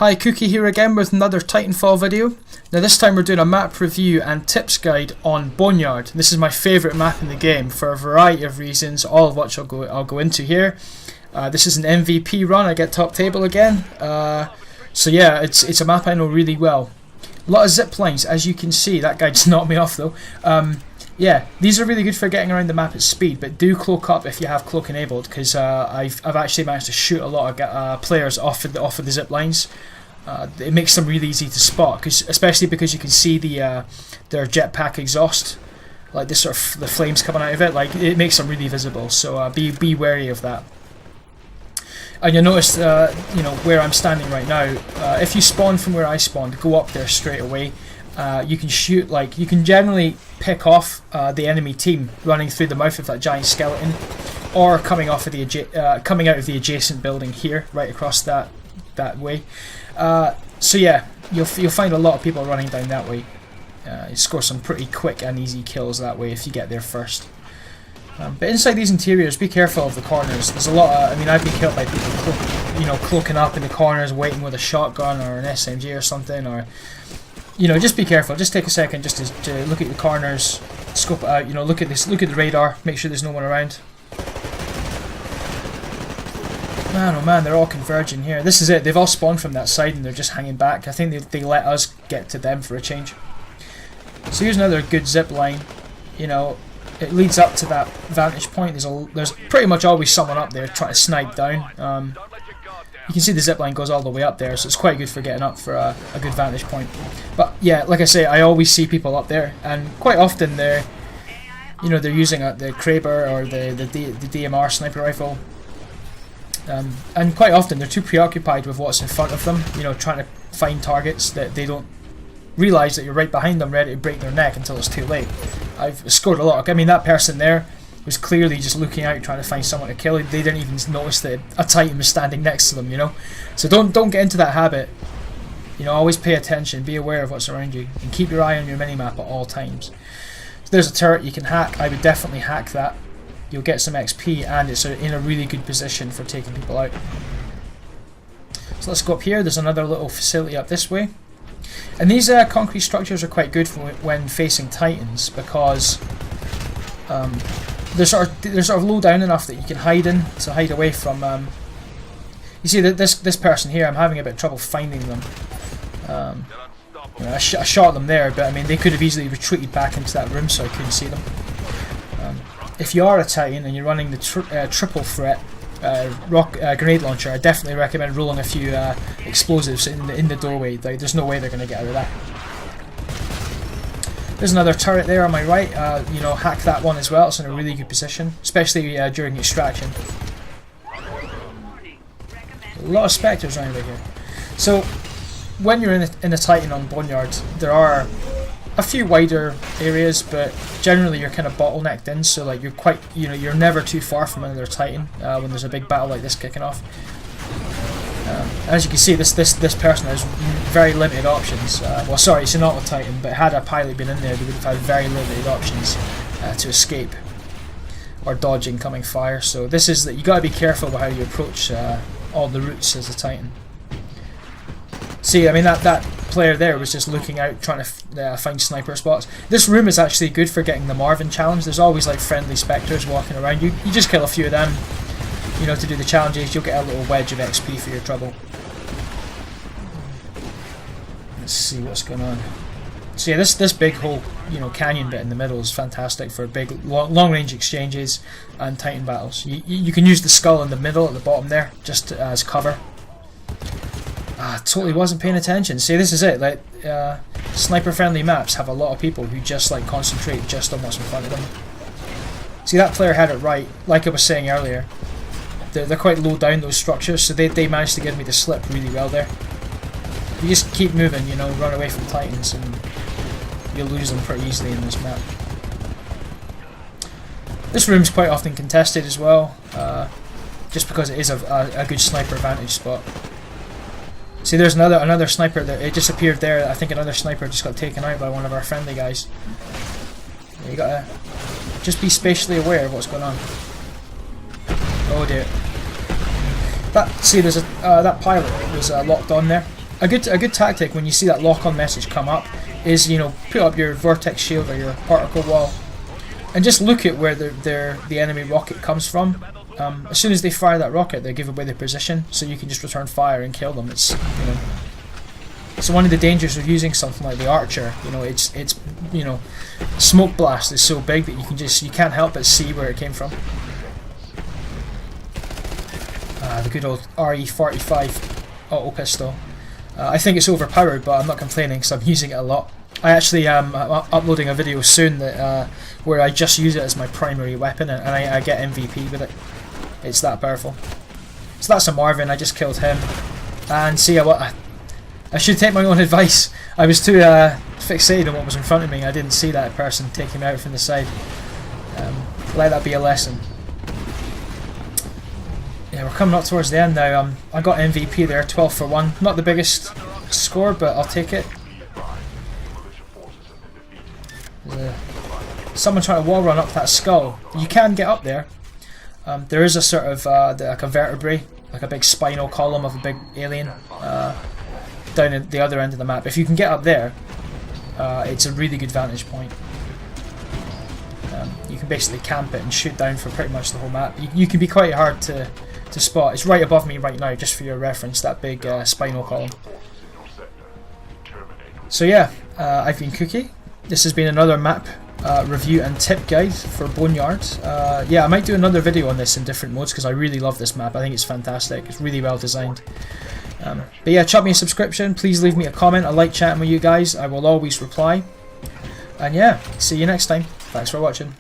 Hi, Cookie here again with another Titanfall video. Now this time we're doing a map review and tips guide on Boneyard. This is my favourite map in the game for a variety of reasons, all of which I'll go into here. This is an MVP run, I get top table again. So yeah, it's a map I know really well. A lot of zip lines, as you can see. That guy just knocked me off though. Yeah, these are really good for getting around the map at speed, but do cloak up if you have cloak enabled, because I've actually managed to shoot a lot of players off of the zip lines. It makes them really easy to spot, especially because you can see their jetpack exhaust, like this sort of the flames coming out of it. Like it makes them really visible. So be wary of that. And you'll notice, you know, where I'm standing right now. If you spawn from where I spawned, go up there straight away. You can shoot, like you can generally pick off the enemy team running through the mouth of that giant skeleton, or coming off of coming out of the adjacent building here, right across that way. So yeah, you'll find a lot of people running down that way. You score some pretty quick and easy kills that way if you get there first. But inside these interiors, be careful of the corners. There's a lot of, I mean, I've been killed by people cloaking up in the corners, waiting with a shotgun or an SMG or something, or you know, just be careful. Just take a second just to look at the corners, scope it out. You know, look at the radar, make sure there's no one around. Man, oh man, they're all converging here. This is it. They've all spawned from that side and they're just hanging back. I think they let us get to them for a change. So here's another good zip line. You know, it leads up to that vantage point. There's pretty much always someone up there trying to snipe down. You can see the zip line goes all the way up there, so it's quite good for getting up for a good vantage point. But yeah, like I say, I always see people up there, and quite often they're using the Kraber or the DMR sniper rifle. And quite often they're too preoccupied with what's in front of them, you know, trying to find targets, that they don't realise that you're right behind them ready to break their neck until it's too late. I've scored a lot. I mean, that person there was clearly just looking out trying to find someone to kill. They didn't even notice that a Titan was standing next to them, you know. So don't get into that habit. You know, always pay attention, be aware of what's around you, and keep your eye on your minimap at all times. So there's a turret you can hack. I would definitely hack that. You'll get some XP, and it's in a really good position for taking people out. So let's go up here. There's another little facility up this way. And these concrete structures are quite good when facing Titans, because they're sort of low down enough that you can hide in, to hide away from. You see that this person here, I'm having a bit of trouble finding them. You know, I shot them there, but I mean they could have easily retreated back into that room, so I couldn't see them. If you are a Titan and you're running the triple threat grenade launcher, I definitely recommend rolling a few explosives in the doorway. Like, there's no way they're going to get out of that. There's another turret there on my right. You know, hack that one as well. It's in a really good position, especially during extraction. A lot of spectres around right here. So when you're in a Titan on Boneyard, there are a few wider areas, but generally you're kind of bottlenecked in. So like you're never too far from another Titan when there's a big battle like this kicking off. As you can see, this person has very limited options. Well, sorry, it's not a Titan, but had a pilot been in there, they would have had very limited options to escape or dodge incoming fire. So this is that you got to be careful with how you approach all the routes as a Titan. See, I mean that player there was just looking out, trying to find sniper spots. This room is actually good for getting the Marvin challenge. There's always like friendly spectres walking around. You just kill a few of them, you know, to do the challenges. You'll get a little wedge of XP for your trouble. Let's see what's going on. So yeah, this big whole, you know, canyon bit in the middle is fantastic for big long range exchanges and Titan battles. You can use the skull in the middle at the bottom there just as cover. Totally wasn't paying attention. See, this is it. Like sniper friendly maps have a lot of people who just like concentrate just on what's in front of them. See, that player had it right. Like I was saying earlier, they're quite low down, those structures, so they managed to give me the slip really well there. You just keep moving, you know, run away from Titans, and you'll lose them pretty easily in this map. This room's quite often contested as well, just because it is a good sniper vantage spot. See, there's another sniper there. It just appeared there. I think another sniper just got taken out by one of our friendly guys. You gotta just be spatially aware of what's going on. Oh dear. See, there's that pilot was locked on there. a good tactic when you see that lock-on message come up is, you know, put up your vortex shield or your particle wall and just look at where the enemy rocket comes from. As soon as they fire that rocket, they give away their position, so you can just return fire and kill them. It's, you know, so one of the dangers of using something like the Archer, you know, it's you know, smoke blast is so big that you can't help but see where it came from. The good old RE45 auto pistol. I think it's overpowered, but I'm not complaining because I'm using it a lot. I actually am uploading a video soon that where I just use it as my primary weapon, and I get MVP with it. It's that powerful. So that's a Marvin. I just killed him. And see, I should take my own advice. I was too fixated on what was in front of me. I didn't see that person take him out from the side. Let that be a lesson. Yeah, we're coming up towards the end now. I got MVP there, 12 for 1. Not the biggest score, but I'll take it. Someone trying to wall run up that skull. You can get up there. There is a sort of like a vertebrae, like a big spinal column of a big alien down at the other end of the map. If you can get up there, it's a really good vantage point. You can basically camp it and shoot down for pretty much the whole map. You can be quite hard to spot. It's right above me right now, just for your reference, that big spinal column. So yeah, I've been Cookie. This has been another map review and tip guide for Boneyard. Yeah, I might do another video on this in different modes because I really love this map. I think it's fantastic. It's really well designed. But yeah, chuck me a subscription. Please leave me a comment. I like chatting with you guys. I will always reply. And yeah, see you next time. Thanks for watching.